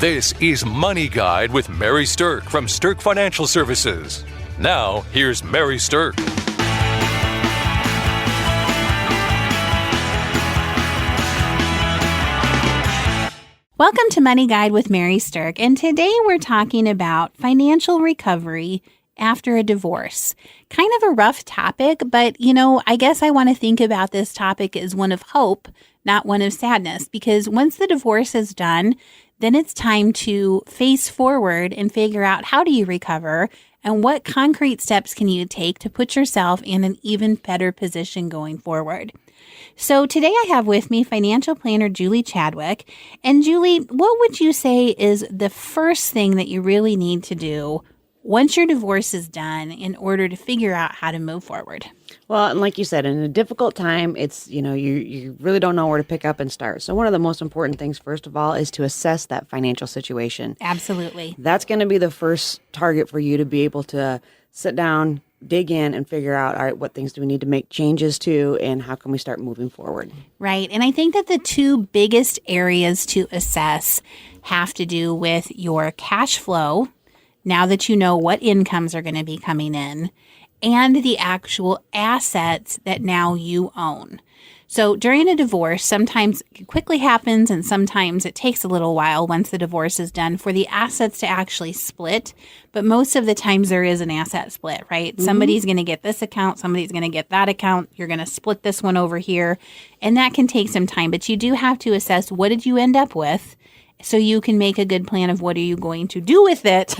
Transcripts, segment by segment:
This is Money Guide with Mary Sterk from Sterk Financial Services. Now, here's Mary Sterk. Welcome to Money Guide with Mary Sterk, and today we're talking about financial recovery after a divorce. Kind of a rough topic, but I guess I want to think about this topic as one of hope, not one of sadness, because once the divorce is done, then it's time to face forward and figure out how do you recover and what concrete steps can you take to put yourself in an even better position going forward. So today I have with me financial planner Julie Chadwick. And Julie, what would you say is the first thing that you really need to do once your divorce is done in order to figure out how to move forward? Well, and like you said, in a difficult time, it's, you really don't know where to pick up and start. So one of the most important things, first of all, is to assess that financial situation. Absolutely. That's going to be the first target for you to be able to sit down, dig in, and figure out, all right, what things do we need to make changes to, and how can we start moving forward? Right. And I think that the two biggest areas to assess have to do with your cash flow, now that you know what incomes are going to be coming in, and the actual assets that now you own. So during a divorce, sometimes it quickly happens and sometimes it takes a little while once the divorce is done for the assets to actually split. But most of the times there is an asset split, right? Mm-hmm. Somebody's going to get this account, somebody's going to get that account. You're going to split this one over here. And that can take some time. But you do have to assess, what did you end up with, so you can make a good plan of what are you going to do with it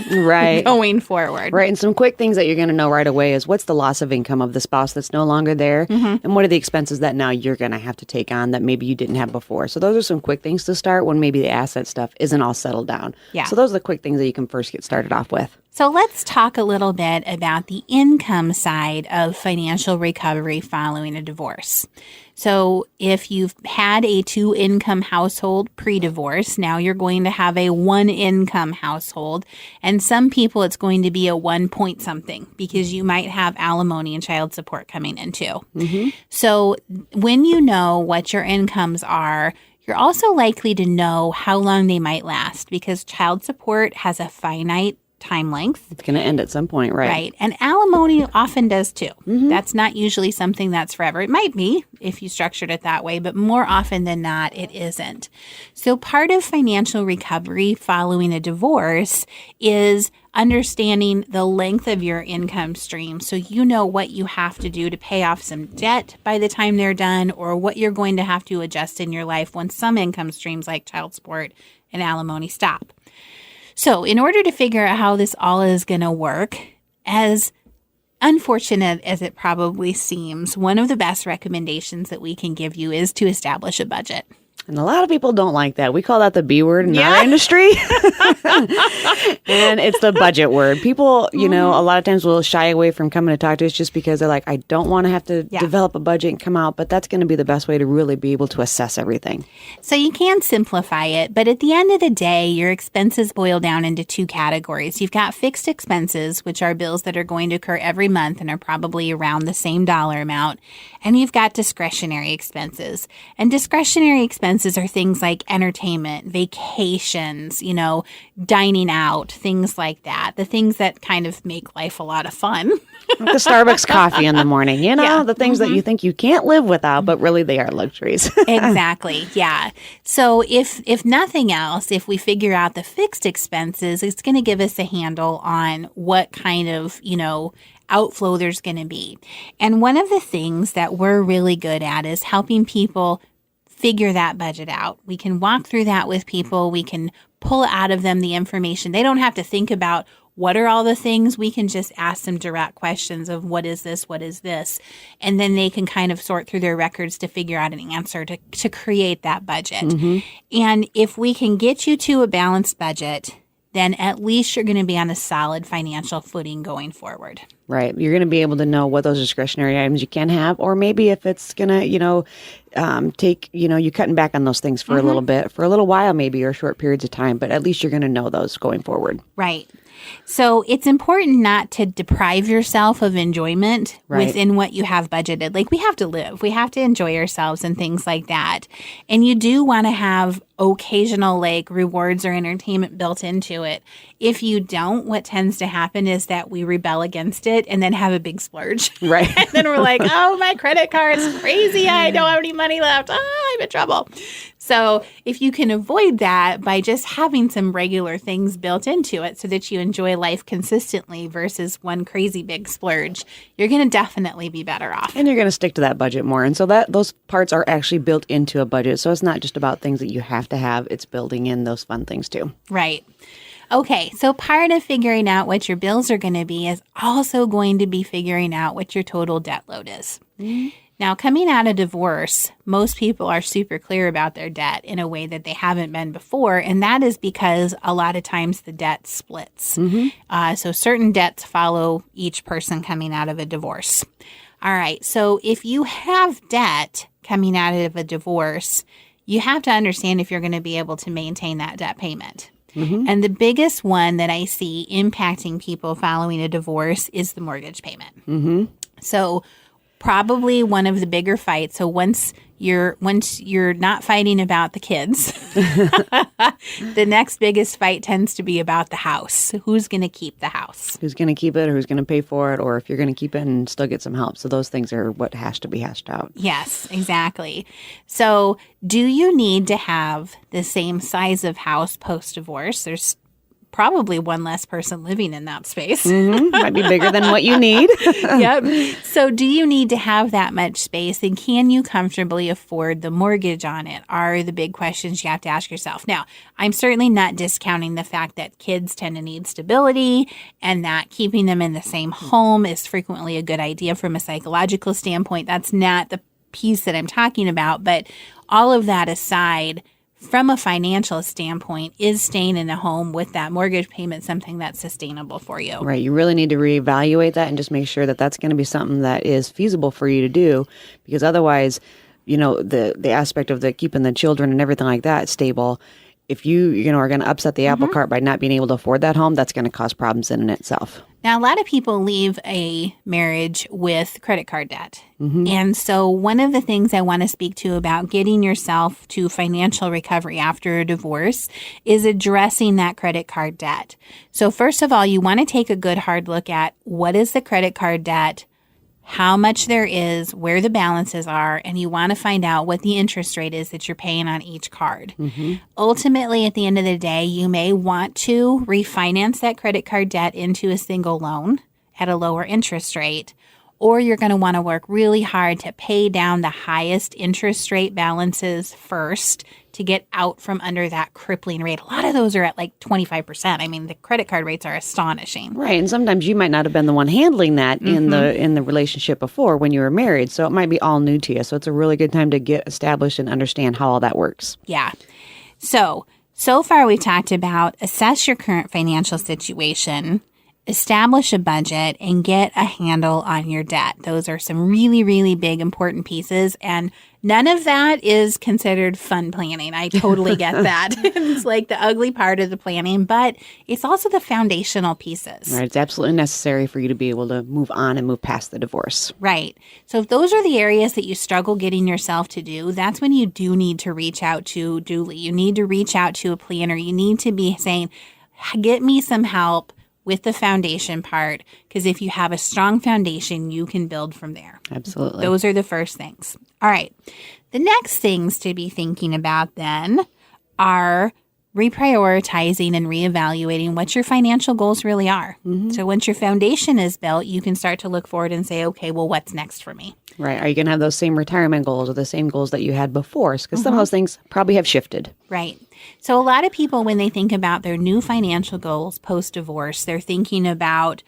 going forward. Right. And some quick things that you're going to know right away is what's the loss of income of the spouse that's no longer there, and what are the expenses that now you're going to have to take on that maybe you didn't have before. So those are some quick things to start when maybe the asset stuff isn't all settled down. Yeah. So those are the quick things that you can first get started off with. So let's talk a little bit about the income side of financial recovery following a divorce. So if you've had a 2-income household pre-divorce, now you're going to have a 1-income household. And some people, it's going to be a 1 point something because you might have alimony and child support coming in too. Mm-hmm. So when you know what your incomes are, you're also likely to know how long they might last because child support has a finite time length. It's going to end at some point, right? Right. And alimony often does too. Mm-hmm. That's not usually something that's forever. It might be if you structured it that way, but more often than not, it isn't. So part of financial recovery following a divorce is understanding the length of your income stream so you know what you have to do to pay off some debt by the time they're done or what you're going to have to adjust in your life when some income streams like child support and alimony stop. So in order to figure out how this all is going to work, as unfortunate as it probably seems, one of the best recommendations that we can give you is to establish a budget. And a lot of people don't like that. We call that the B word in our industry. And it's the budget word. People, a lot of times will shy away from coming to talk to us just because they're like, I don't want to have to develop a budget and come out. But that's going to be the best way to really be able to assess everything. So you can simplify it. But at the end of the day, your expenses boil down into 2 categories. You've got fixed expenses, which are bills that are going to occur every month and are probably around the same dollar amount. And you've got discretionary expenses. And discretionary expenses are things like entertainment, vacations, dining out, things like that. The things that kind of make life a lot of fun. The Starbucks coffee in the morning, the things that you think you can't live without, but really they are luxuries. Exactly. Yeah. So if nothing else, if we figure out the fixed expenses, it's going to give us a handle on what kind of, outflow there's going to be. And one of the things that we're really good at is helping people figure that budget out. We can walk through that with people. We can pull out of them the information. They don't have to think about what are all the things. We can just ask them direct questions of what is this? What is this? And then they can kind of sort through their records to figure out an answer to create that budget. Mm-hmm. And if we can get you to a balanced budget, then at least you're going to be on a solid financial footing going forward. Right. You're going to be able to know what those discretionary items you can have, or maybe if it's going to, take, you cutting back on those things for a little bit, for a little while maybe, or short periods of time, but at least you're going to know those going forward. Right. So it's important not to deprive yourself of enjoyment within what you have budgeted. Like, we have to live. We have to enjoy ourselves and things like that. And you do want to have occasional rewards or entertainment built into it. If you don't, what tends to happen is that we rebel against it and then have a big splurge. Right. And then we're like, oh, my credit card's crazy. I don't have any money left. I'm in trouble. So if you can avoid that by just having some regular things built into it so that you enjoy life consistently versus one crazy big splurge, you're going to definitely be better off. And you're going to stick to that budget more. And so those parts are actually built into a budget. So it's not just about things that you have to have. It's building in those fun things too. Right. Okay, so part of figuring out what your bills are going to be is also going to be figuring out what your total debt load is. Mm-hmm. Now, coming out of divorce, most people are super clear about their debt in a way that they haven't been before, and that is because a lot of times the debt splits. Mm-hmm. So certain debts follow each person coming out of a divorce. All right, so if you have debt coming out of a divorce, you have to understand if you're going to be able to maintain that debt payment. Mm-hmm. And the biggest one that I see impacting people following a divorce is the mortgage payment. Mm-hmm. So probably one of the bigger fights. So once you're not fighting about the kids, the next biggest fight tends to be about the house. Who's going to keep the house? Who's going to keep it, or who's going to pay for it, or if you're going to keep it and still get some help. So those things are what has to be hashed out. Yes, exactly. So do you need to have the same size of house post-divorce? There's probably one less person living in that space. Mm-hmm. Might be bigger than what you need. Yep. So do you need to have that much space, and can you comfortably afford the mortgage on it are the big questions you have to ask yourself. Now, I'm certainly not discounting the fact that kids tend to need stability and that keeping them in the same home is frequently a good idea from a psychological standpoint. That's not the piece that I'm talking about, but all of that aside, from a financial standpoint, is staying in a home with that mortgage payment something that's sustainable for you? Right. You really need to reevaluate that and just make sure that that's going to be something that is feasible for you to do, because otherwise, the aspect of the keeping the children and everything like that stable, if you are going to upset the apple cart by not being able to afford that home, that's going to cause problems in itself. Now, a lot of people leave a marriage with credit card debt. Mm-hmm. And so one of the things I want to speak to about getting yourself to financial recovery after a divorce is addressing that credit card debt. So first of all, you want to take a good hard look at what is the credit card debt, how much there is, where the balances are, and you want to find out what the interest rate is that you're paying on each card. Mm-hmm. Ultimately, at the end of the day, you may want to refinance that credit card debt into a single loan at a lower interest rate, or you're going to want to work really hard to pay down the highest interest rate balances first to get out from under that crippling rate. A lot of those are at 25%. I mean, the credit card rates are astonishing. Right. And sometimes you might not have been the one handling that in the relationship before when you were married. So it might be all new to you. So it's a really good time to get established and understand how all that works. Yeah. So far we've talked about assess your current financial situation, establish a budget, and get a handle on your debt. Those are some really, really big, important pieces. And none of that is considered fun planning. I totally get that. It's like the ugly part of the planning, but it's also the foundational pieces. Right. It's absolutely necessary for you to be able to move on and move past the divorce. Right. So if those are the areas that you struggle getting yourself to do, that's when you do need to reach out to Dooley. You need to reach out to a planner. You need to be saying, get me some help with the foundation part, because if you have a strong foundation, you can build from there. Absolutely. Those are the first things. All right. The next things to be thinking about then are reprioritizing and reevaluating what your financial goals really are. Mm-hmm. So once your foundation is built, you can start to look forward and say, okay, well, what's next for me? Right. Are you going to have those same retirement goals or the same goals that you had before? Because some of those things probably have shifted. Right. So a lot of people, when they think about their new financial goals post-divorce, they're thinking about,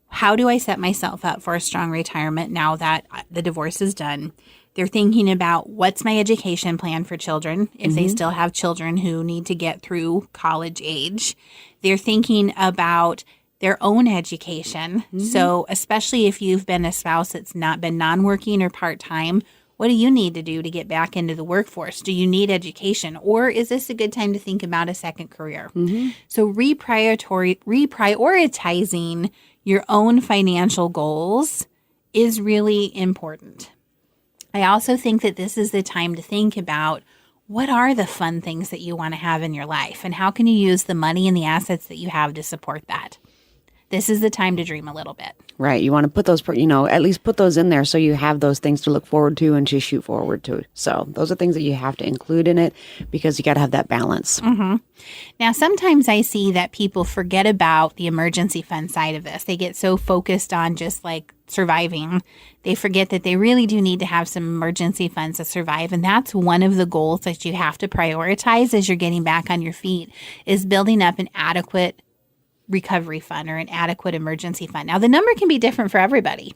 how do I set myself up for a strong retirement now that the divorce is done? They're thinking about, what's my education plan for children if they still have children who need to get through college age. They're thinking about their own education. So especially if you've been a spouse that's not been non-working or part-time, what do you need to do to get back into the workforce? Do you need education? Or is this a good time to think about a second career? So reprioritizing your own financial goals is really important. I also think that this is the time to think about what are the fun things that you want to have in your life and how can you use the money and the assets that you have to support that? This is the time to dream a little bit. Right. You want to put those, at least put those in there so you have those things to look forward to and to shoot forward to. So those are things that you have to include in it because you got to have that balance. Now, sometimes I see that people forget about the emergency fund side of this. They get so focused on just like surviving. They forget that they really do need to have some emergency funds to survive. And that's one of the goals that you have to prioritize as you're getting back on your feet is building up an adequate recovery fund or an adequate emergency fund. Now, the number can be different for everybody.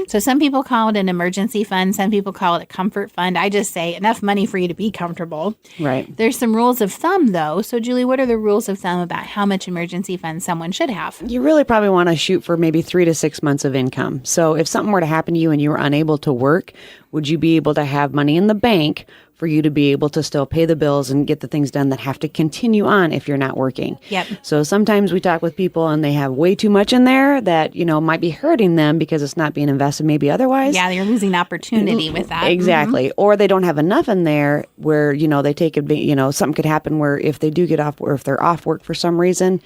So some people call it an emergency fund. Some people call it a comfort fund. I just say enough money for you to be comfortable. Right. There's some rules of thumb, though. So, Julie, what are the rules of thumb about how much emergency fund someone should have? You really probably want to shoot for maybe 3 to 6 months of income. So if something were to happen to you and you were unable to work, would you be able to have money in the bank for you to be able to still pay the bills and get the things done that have to continue on if you're not working? Yep. So sometimes we talk with people and they have way too much in there that, might be hurting them because it's not being invested maybe otherwise. Yeah, you're losing opportunity with that. Exactly. Or they don't have enough in there where, they take advantage, something could happen where if they do get off or if they're off work for some reason,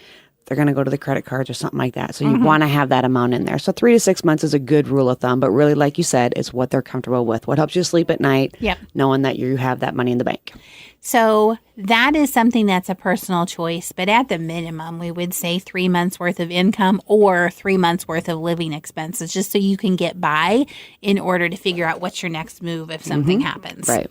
they're going to go to the credit cards or something like that. So you want to have that amount in there. So 3 to 6 months is a good rule of thumb. But really, like you said, it's what they're comfortable with. What helps you sleep at night, knowing that you have that money in the bank. So that is something that's a personal choice. But at the minimum, we would say 3 months worth of income or 3 months worth of living expenses, just so you can get by in order to figure out what's your next move if something happens. Right.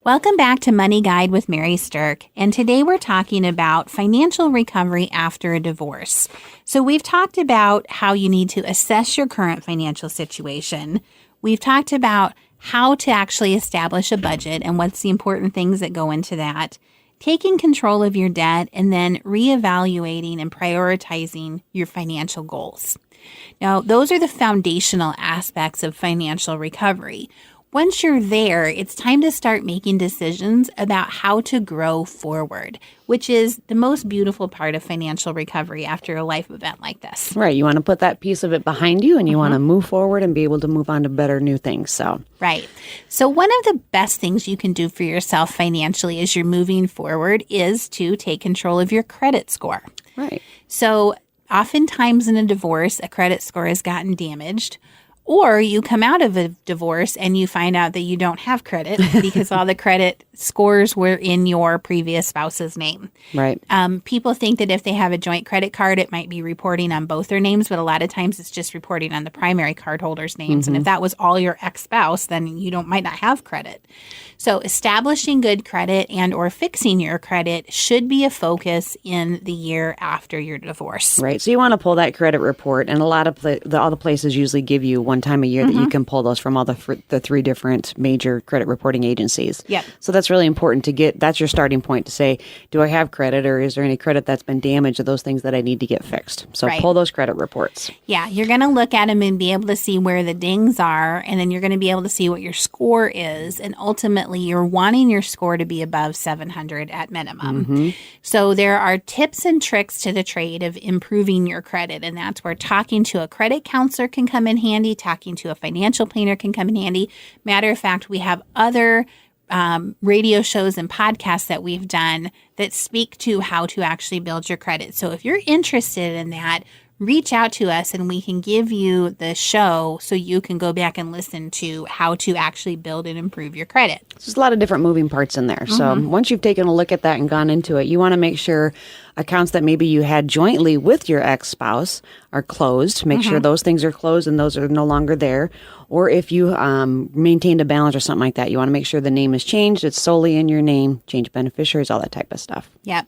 Welcome back to Money Guide with Mary Sterk, and today we're talking about financial recovery after a divorce. So we've talked about how you need to assess your current financial situation. We've talked about how to actually establish a budget and what's the important things that go into that, taking control of your debt, and then reevaluating and prioritizing your financial goals. Now, those are the foundational aspects of financial recovery. Once you're there, it's time to start making decisions about how to grow forward, which is the most beautiful part of financial recovery after a life event like this. Right. You want to put that piece of it behind you and you want to move forward and be able to move on to better new things. So, right. So one of the best things you can do for yourself financially as you're moving forward is to take control of your credit score. Right. So oftentimes in a divorce, a credit score has gotten damaged. Or you come out of a divorce and you find out that you don't have credit because all the credit scores were in your previous spouse's name. Right. People think that if they have a joint credit card, it might be reporting on both their names, but a lot of times it's just reporting on the primary cardholder's names. And if that was all your ex-spouse, then you might not have credit. So establishing good credit and or fixing your credit should be a focus in the year after your divorce. Right. So you want to pull that credit report, and a lot of all the places usually give you one time a year that you can pull those from all the 3 different major credit reporting agencies. Yep. So that's really important to get. That's your starting point to say, do I have credit, or is there any credit that's been damaged, or those things that I need to get fixed? So pull those credit reports. Yeah, you're going to look at them and be able to see where the dings are, and then you're going to be able to see what your score is, and ultimately you're wanting your score to be above 700 at minimum. So there are tips and tricks to the trade of improving your credit, and that's where talking to a credit counselor can come in handy, talking to a financial planner can come in handy. Matter of fact, we have other radio shows and podcasts that we've done that speak to how to actually build your credit. So if you're interested in that, reach out to us and we can give you the show so you can go back and listen to how to actually build and improve your credit. There's a lot of different moving parts in there. So once you've taken a look at that and gone into it, you want to make sure accounts that maybe you had jointly with your ex-spouse are closed. Make sure those things are closed and those are no longer there. Or if you maintained a balance or something like that, you want to make sure the name is changed. It's solely in your name, change beneficiaries, all that type of stuff. Yep.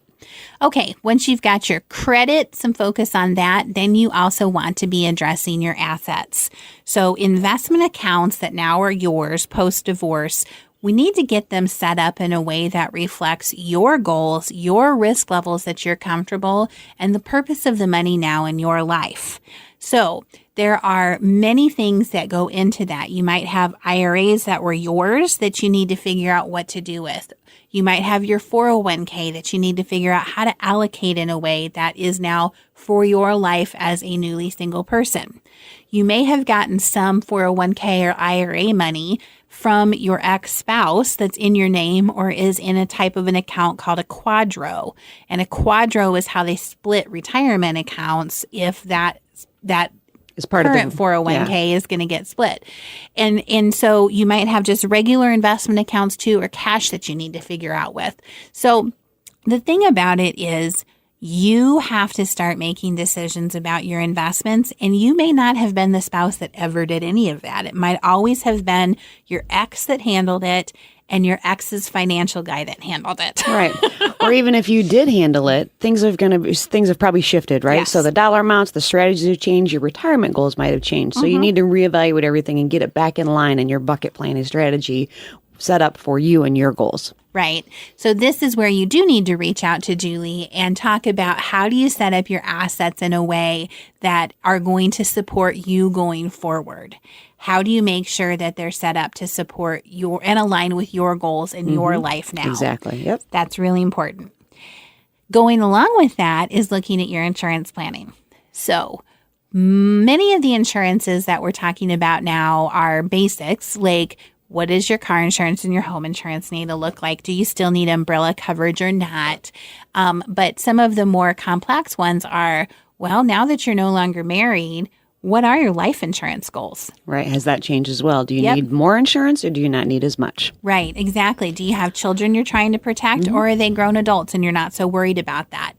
Okay, once you've got your credit, some focus on that, then you also want to be addressing your assets. So investment accounts that now are yours post-divorce we need to get them set up in a way that reflects your goals, your risk levels that you're comfortable, and the purpose of the money now in your life. So there are many things that go into that. You might have IRAs that were yours that you need to figure out what to do with. You might have your 401k that you need to figure out how to allocate in a way that is now for your life as a newly single person. You may have gotten some 401k or IRA money from your ex-spouse that's in your name or is in a type of an account called a quadro. And a quadro is how they split retirement accounts if that Is part current of the 401k is going to get split. And so you might have just regular investment accounts too, or cash that you need to figure out with. So the thing about it is you have to start making decisions about your investments, and you may not have been the spouse that ever did any of that. It might always have been your ex that handled it and your ex's financial guy that handled it. Right. Or even if you did handle it, things have probably shifted, right? Yes. So the dollar amounts, the strategies have changed, your retirement goals might have changed. So you need to reevaluate everything and get it back in line in your bucket planning strategy set up for you and your goals. Right. So this is where you do need to reach out to Julie and talk about how do you set up your assets in a way that are going to support you going forward. How do you make sure that they're set up to support your and align with your goals in your life now? Exactly. Yep. That's really important. Going along with that is looking at your insurance planning. So many of the insurances that we're talking about now are basics, like what does your car insurance and your home insurance need to look like? Do you still need umbrella coverage or not? But some of the more complex ones are, well, now that you're no longer married, what are your life insurance goals? Right. Has that changed as well? Do you Yep. need more insurance or do you not need as much? Right, exactly. Do you have children you're trying to protect, or are they grown adults and you're not so worried about that?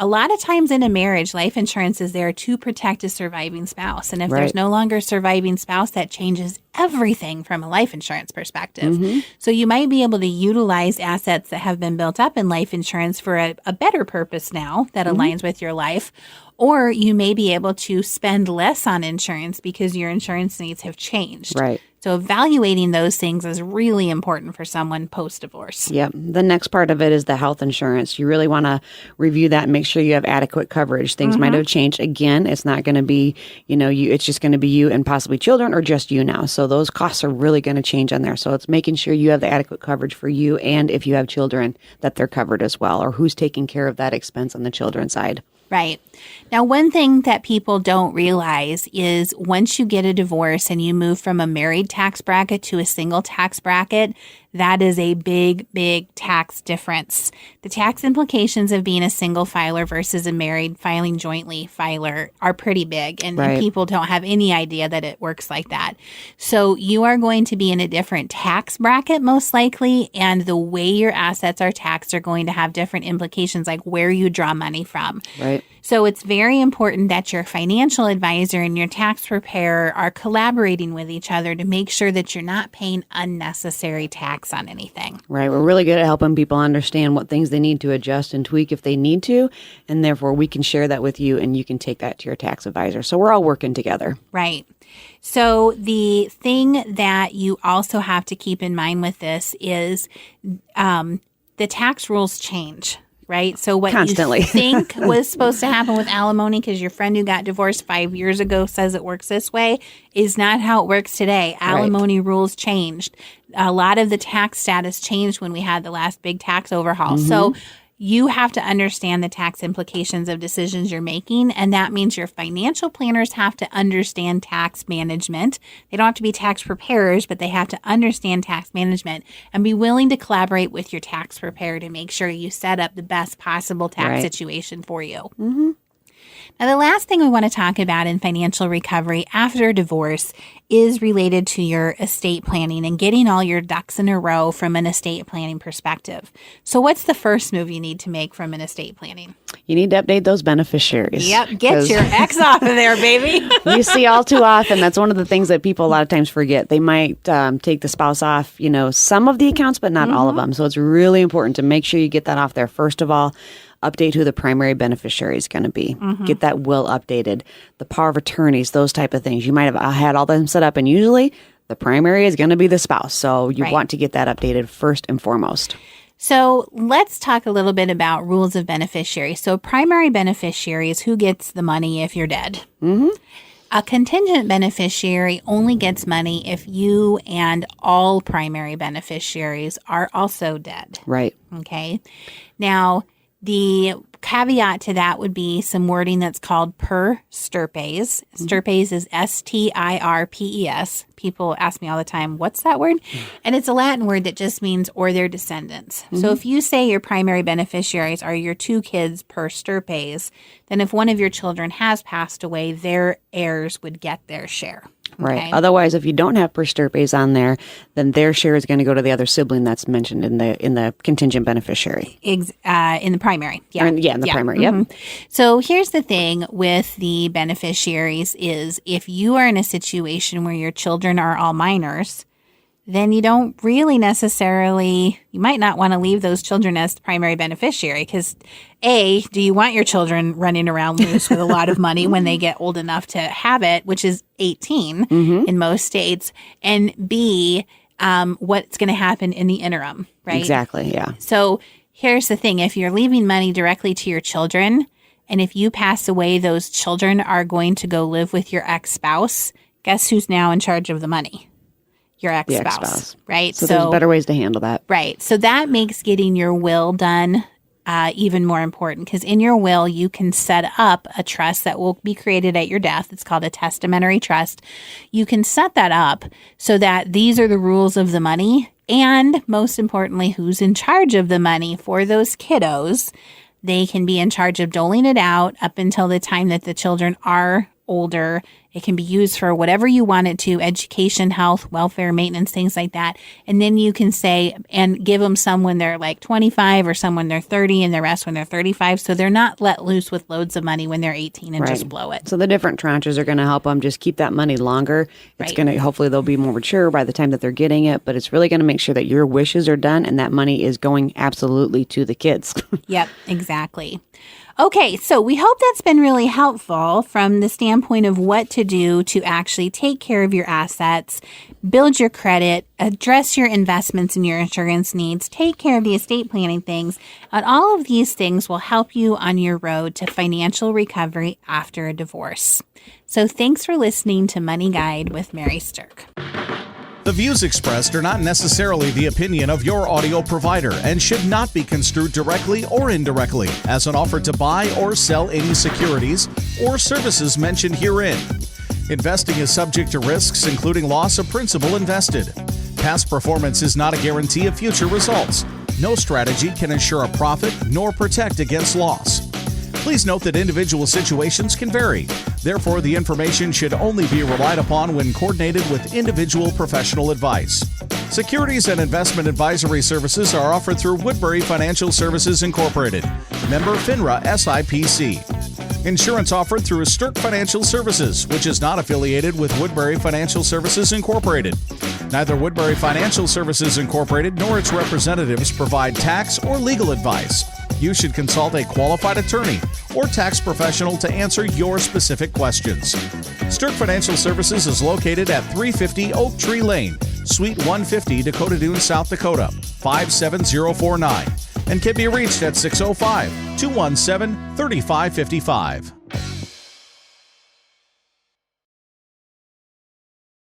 A lot of times in a marriage, life insurance is there to protect a surviving spouse. And if Right. there's no longer a surviving spouse, that changes everything from a life insurance perspective. So you might be able to utilize assets that have been built up in life insurance for a better purpose now that aligns with your life. Or you may be able to spend less on insurance because your insurance needs have changed. Right. So evaluating those things is really important for someone post-divorce. Yep. The next part of it is the health insurance. You really want to review that and make sure you have adequate coverage. Things might have changed. Again, it's not going to be, it's just going to be you and possibly children or just you now. So those costs are really going to change on there. So it's making sure you have the adequate coverage for you, and if you have children, that they're covered as well, or who's taking care of that expense on the children's side. Right. Now, one thing that people don't realize is once you get a divorce and you move from a married tax bracket to a single tax bracket, that is a big, big tax difference. The tax implications of being a single filer versus a married filing jointly filer are pretty big, and Right. people don't have any idea that it works like that. So you are going to be in a different tax bracket most likely, and the way your assets are taxed are going to have different implications, like where you draw money from. Right. So it's very important that your financial advisor and your tax preparer are collaborating with each other to make sure that you're not paying unnecessary tax on anything. Right. We're really good at helping people understand what things they need to adjust and tweak if they need to. And therefore, we can share that with you and you can take that to your tax advisor. So we're all working together. Right. So the thing that you also have to keep in mind with this is the tax rules change. Right. So what Constantly. you think was supposed to happen with alimony because your friend who got divorced 5 years ago says it works this way is not how it works today. Alimony rules changed. A lot of the tax status changed when we had the last big tax overhaul. So you have to understand the tax implications of decisions you're making. And that means your financial planners have to understand tax management. They don't have to be tax preparers, but they have to understand tax management and be willing to collaborate with your tax preparer to make sure you set up the best possible tax situation for you. Now, the last thing we want to talk about in financial recovery after divorce is related to your estate planning and getting all your ducks in a row from an estate planning perspective. So what's the first move you need to make from an estate planning? You need to update those beneficiaries. Yep, get your ex off of there, baby. You see all too often, that's one of the things that people a lot of times forget. They might take the spouse off, some of the accounts, but not all of them. So it's really important to make sure you get that off there. First of all, update who the primary beneficiary is going to be. Get that will updated. The power of attorneys, those type of things. You might have had all them set up, and usually the primary is going to be the spouse. So you Right. want to get that updated first and foremost. So let's talk a little bit about rules of beneficiary. So primary beneficiary is who gets the money if you're dead. Mm-hmm. A contingent beneficiary only gets money if you and all primary beneficiaries are also dead. Right. Okay. Now, the caveat to that would be some wording that's called per stirpes. Stirpes is STIRPES. People ask me all the time, what's that word? And it's a Latin word that just means or their descendants. So if you say your primary beneficiaries are your 2 kids per stirpes, then if one of your children has passed away, their heirs would get their share. Right. Okay? Otherwise, if you don't have per stirpes on there, then their share is going to go to the other sibling that's mentioned in the contingent beneficiary. In the primary. Yeah. In the primary. Yep. So here's the thing with the beneficiaries is if you are in a situation where your children are all minors, then you don't really necessarily, you might not want to leave those children as the primary beneficiary because A, do you want your children running around loose with a lot of money when they get old enough to have it, which is 18 in most states, and B, what's going to happen in the interim, right? Exactly. Yeah. So here's the thing. If you're leaving money directly to your children, and if you pass away, those children are going to go live with your ex-spouse. Guess who's now in charge of the money? Your The ex-spouse, ex-spouse. right? So there's better ways to handle that. Right. So that makes getting your will done even more important because in your will, you can set up a trust that will be created at your death. It's called a testamentary trust. You can set that up so that these are the rules of the money and most importantly, who's in charge of the money for those kiddos. They can be in charge of doling it out up until the time that the children are older. It can be used for whatever you want it to, education, health, welfare, maintenance, things like that. And then you can say, and give them some when they're like 25 or some when they're 30 and the rest when they're 35. So they're not let loose with loads of money when they're 18 and just blow it. So the different tranches are going to help them just keep that money longer. It's Right. going to, hopefully they'll be more mature by the time that they're getting it, but it's really going to make sure that your wishes are done and that money is going absolutely to the kids. Yep, exactly. Okay, so we hope that's been really helpful from the standpoint of what to do to actually take care of your assets, build your credit, address your investments and your insurance needs, take care of the estate planning things, and all of these things will help you on your road to financial recovery after a divorce. So thanks for listening to Money Guide with Mary Sterk. The views expressed are not necessarily the opinion of your audio provider and should not be construed directly or indirectly as an offer to buy or sell any securities or services mentioned herein. Investing is subject to risks, including loss of principal invested. Past performance is not a guarantee of future results. No strategy can ensure a profit nor protect against loss. Please note that individual situations can vary. Therefore, the information should only be relied upon when coordinated with individual professional advice. Securities and investment advisory services are offered through Woodbury Financial Services Incorporated, member FINRA SIPC. Insurance offered through Sterk Financial Services, which is not affiliated with Woodbury Financial Services Incorporated. Neither Woodbury Financial Services Incorporated nor its representatives provide tax or legal advice. You should consult a qualified attorney or tax professional to answer your specific questions. Sterk Financial Services is located at 350 Oak Tree Lane, Suite 150, Dakota Dunes, South Dakota, 57049, and can be reached at 605-217-3555.